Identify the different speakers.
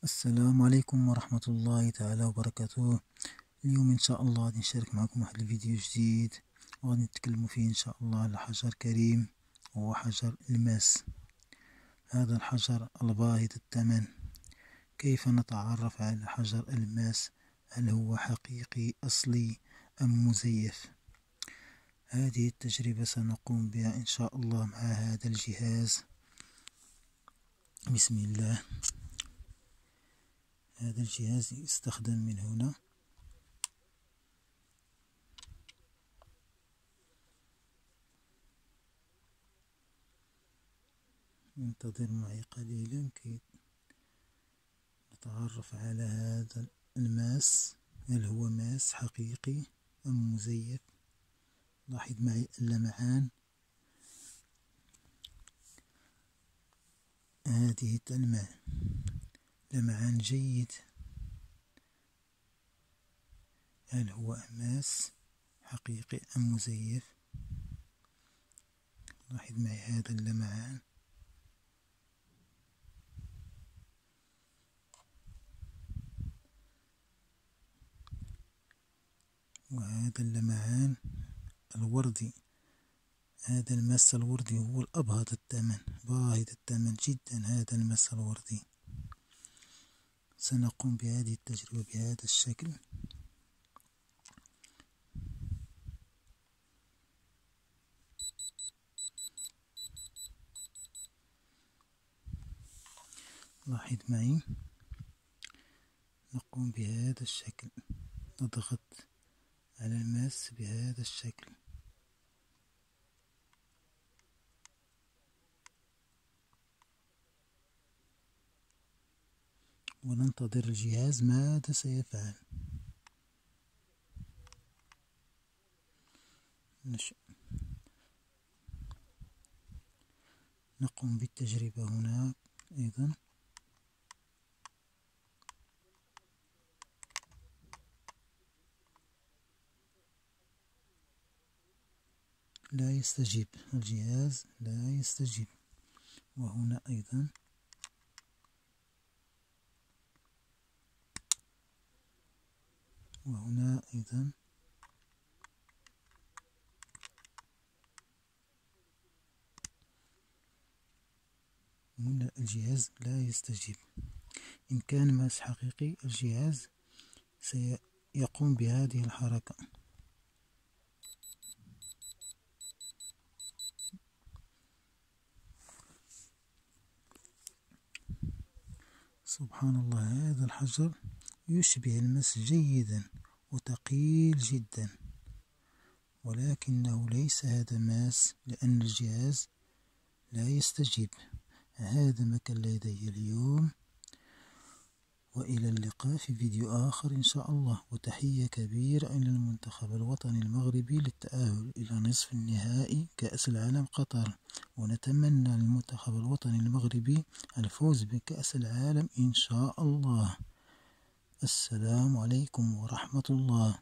Speaker 1: السلام عليكم ورحمة الله تعالى وبركاته. اليوم إن شاء الله غادي نشارك معكم واحد الفيديو جديد، وغادي نتكلموا فيه إن شاء الله على حجر كريم وهو حجر الماس. هذا الحجر الباهظ الثمن. كيف نتعرف على حجر الماس؟ هل هو حقيقي أصلي أم مزيف؟ هذه التجربة سنقوم بها إن شاء الله مع هذا الجهاز. بسم الله. هذا الجهاز يستخدم من هنا. انتظر معي قليلا كي نتعرف على هذا الماس، هل هو ماس حقيقي أم مزيف؟ لاحظ معي اللمعان، هذه تلمع لمعان جيد. هل هو ماس حقيقي أم مزيف؟ لاحظ معي هذا اللمعان، وهذا اللمعان الوردي. هذا الماس الوردي هو الأبهض الثمن، باهظ الثمن جدا هذا الماس الوردي. سنقوم بهذه التجربة بهذا الشكل. لاحظ معي، نقوم بهذا الشكل، نضغط على الماس بهذا الشكل، وننتظر الجهاز ماذا سيفعل. نقوم بالتجربة هنا أيضا. لا يستجيب الجهاز، لا يستجيب. وهنا أيضا. وهنا أيضا. هنا الجهاز لا يستجيب. إن كان ماس حقيقي الجهاز سيقوم بهذه الحركة. سبحان الله، هذا الحجر يشبه الماس جيدا وثقيل جدا، ولكنه ليس هذا ماس لأن الجهاز لا يستجيب. هذا ما كان لدي اليوم، وإلى اللقاء في فيديو آخر إن شاء الله. وتحية كبيرة إلى المنتخب الوطني المغربي للتأهل إلى نصف النهائي كأس العالم قطر، ونتمنى للمنتخب الوطني المغربي الفوز بكأس العالم إن شاء الله. السلام عليكم ورحمة الله.